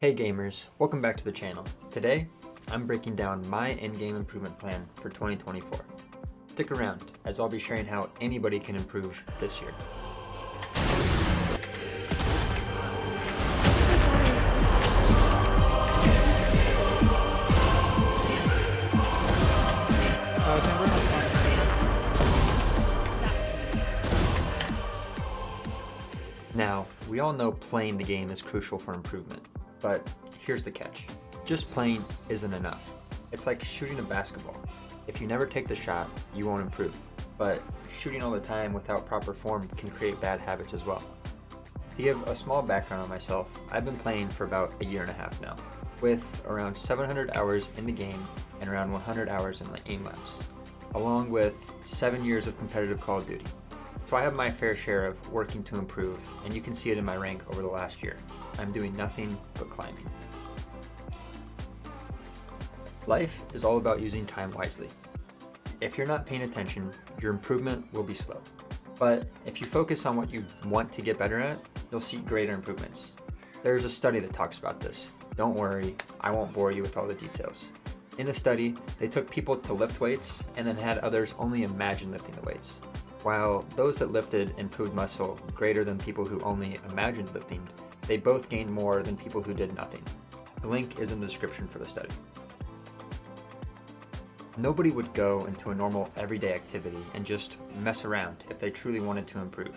Hey gamers, welcome back to the channel. Today, I'm breaking down my in-game improvement plan for 2024. Stick around, as I'll be sharing how anybody can improve this year. Now, we all know playing the game is crucial for improvement, but here's the catch. Just playing isn't enough. It's like shooting a basketball. If you never take the shot, you won't improve. But shooting all the time without proper form can create bad habits as well. To give a small background on myself, I've been playing for about a year and a half now, with around 700 hours in the game and around 100 hours in aim labs, along with 7 years of competitive Call of Duty. So I have my fair share of working to improve, and you can see it in my rank over the last year. I'm doing nothing but climbing. Life is all about using time wisely. If you're not paying attention, your improvement will be slow. But if you focus on what you want to get better at, you'll see greater improvements. There's a study that talks about this. Don't worry, I won't bore you with all the details. In the study, they took people to lift weights and then had others only imagine lifting the weights. While those that lifted improved muscle greater than people who only imagined lifting, they both gained more than people who did nothing. The link is in the description for the study. Nobody would go into a normal everyday activity and just mess around if they truly wanted to improve.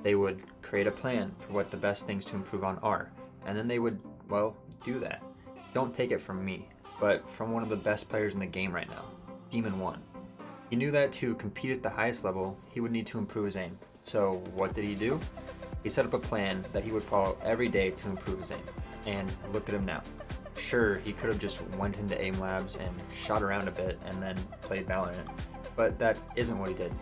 They would create a plan for what the best things to improve on are, and then they would, do that. Don't take it from me, but from one of the best players in the game right now, Demon One. He knew that to compete at the highest level, he would need to improve his aim. So what did he do? He set up a plan that he would follow every day to improve his aim. And look at him now. Sure, he could have just went into aim labs and shot around a bit and then played Valorant, but that isn't what he did.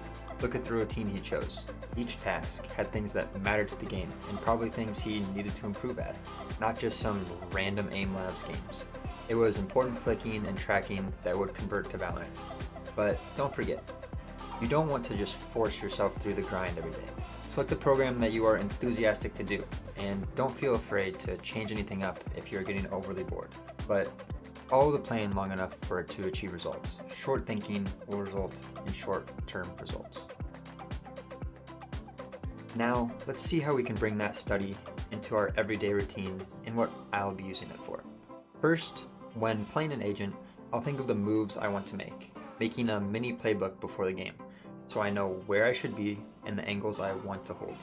Look at the routine he chose. Each task had things that mattered to the game, and probably things he needed to improve at, not just some random aim labs games. It was important flicking and tracking that would convert to Valorant. But don't forget, you don't want to just force yourself through the grind every day. Select a program that you are enthusiastic to do, and don't feel afraid to change anything up if you're getting overly bored. But follow the plan long enough for it to achieve results. Short thinking will result in short-term results. Now, let's see how we can bring that study into our everyday routine and what I'll be using it for. First, when playing an agent, I'll think of the moves I want to make, making a mini playbook before the game, so I know where I should be and the angles I want to hold.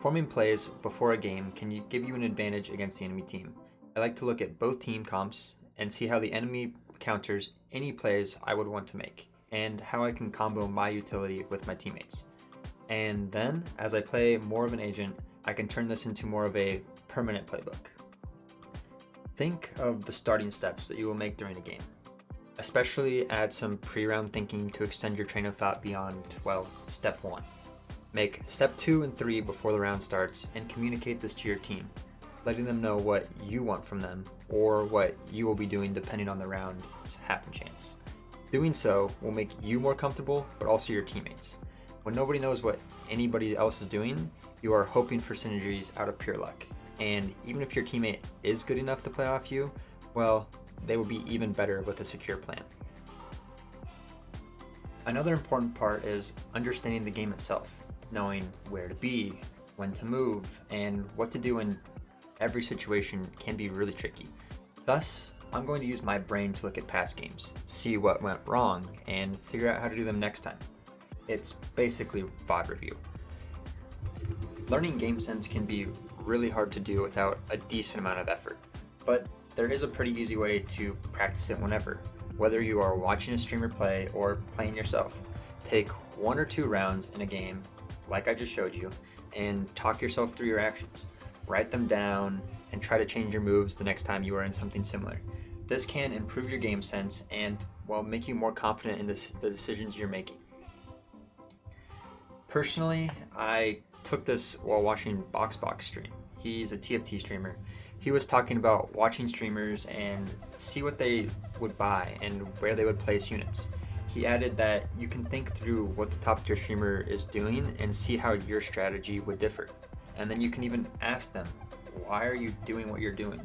Forming plays before a game can give you an advantage against the enemy team. I like to look at both team comps and see how the enemy counters any plays I would want to make, and how I can combo my utility with my teammates. And then, as I play more of an agent, I can turn this into more of a permanent playbook. Think of the starting steps that you will make during a game. Especially add some pre-round thinking to extend your train of thought beyond, step 1. Make step 2 and 3 before the round starts and communicate this to your team, letting them know what you want from them or what you will be doing depending on the round's happen chance. Doing so will make you more comfortable, but also your teammates. When nobody knows what anybody else is doing, you are hoping for synergies out of pure luck. And even if your teammate is good enough to play off you, they will be even better with a secure plan. Another important part is understanding the game itself, knowing where to be, when to move, and what to do in every situation can be really tricky. Thus, I'm going to use my brain to look at past games, see what went wrong, and figure out how to do them next time. It's basically VOD review. Learning game sense can be really hard to do without a decent amount of effort, but there is a pretty easy way to practice it whenever, whether you are watching a streamer play or playing yourself. Take 1 or 2 rounds in a game, like I just showed you, and talk yourself through your actions. Write them down and try to change your moves the next time you are in something similar. This can improve your game sense and, make you more confident in the decisions you're making. Personally, I took this while watching BoxBox stream. He's a TFT streamer. He was talking about watching streamers and see what they would buy and where they would place units. He added that you can think through what the top tier streamer is doing and see how your strategy would differ. And then you can even ask them, why are you doing what you're doing?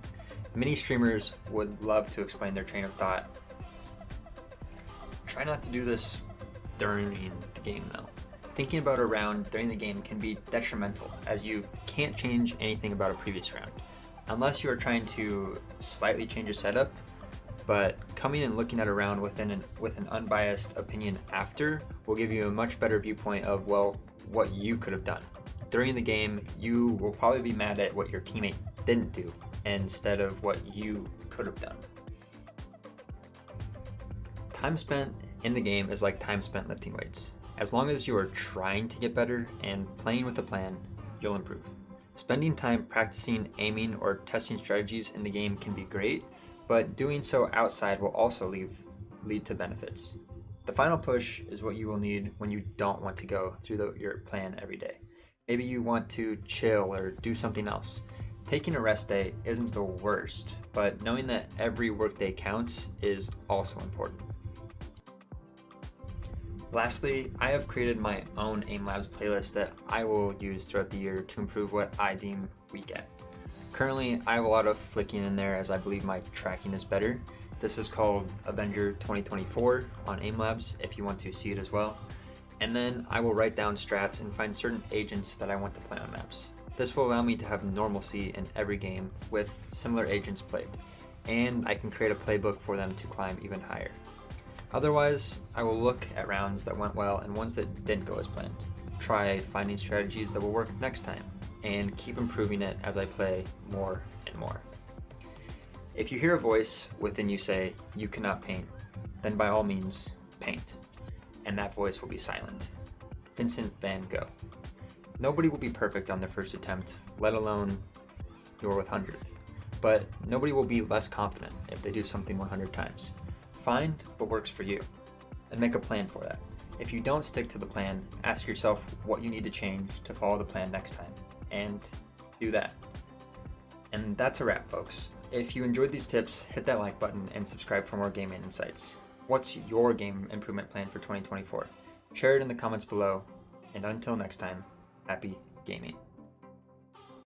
Many streamers would love to explain their train of thought. Try not to do this during the game though. Thinking about a round during the game can be detrimental, as you can't change anything about a previous round, unless you are trying to slightly change your setup. But coming and looking at a round with an unbiased opinion after will give you a much better viewpoint of, well, what you could have done. During the game, you will probably be mad at what your teammate didn't do instead of what you could have done. Time spent in the game is like time spent lifting weights. As long as you are trying to get better and playing with a plan, you'll improve. Spending time practicing aiming or testing strategies in the game can be great, but doing so outside will also lead to benefits. The final push is what you will need when you don't want to go through your plan every day. Maybe you want to chill or do something else. Taking a rest day isn't the worst, but knowing that every workday counts is also important. Lastly, I have created my own AimLabs playlist that I will use throughout the year to improve what I deem weak at. Currently, I have a lot of flicking in there as I believe my tracking is better. This is called Avenger 2024 on AimLabs if you want to see it as well. And then I will write down strats and find certain agents that I want to play on maps. This will allow me to have normalcy in every game with similar agents played, and I can create a playbook for them to climb even higher. Otherwise, I will look at rounds that went well and ones that didn't go as planned. Try finding strategies that will work next time, and keep improving it as I play more and more. If you hear a voice within you say, "You cannot paint," then by all means, paint. And that voice will be silent. Vincent van Gogh. Nobody will be perfect on their first attempt, let alone your 100th. But nobody will be less confident if they do something 100 times. Find what works for you and make a plan for that. If you don't stick to the plan, ask yourself what you need to change to follow the plan next time, and do that. And that's a wrap, folks. If you enjoyed these tips, hit that like button and subscribe for more gaming insights. What's your game improvement plan for 2024? Share it in the comments below, and until next time, happy gaming.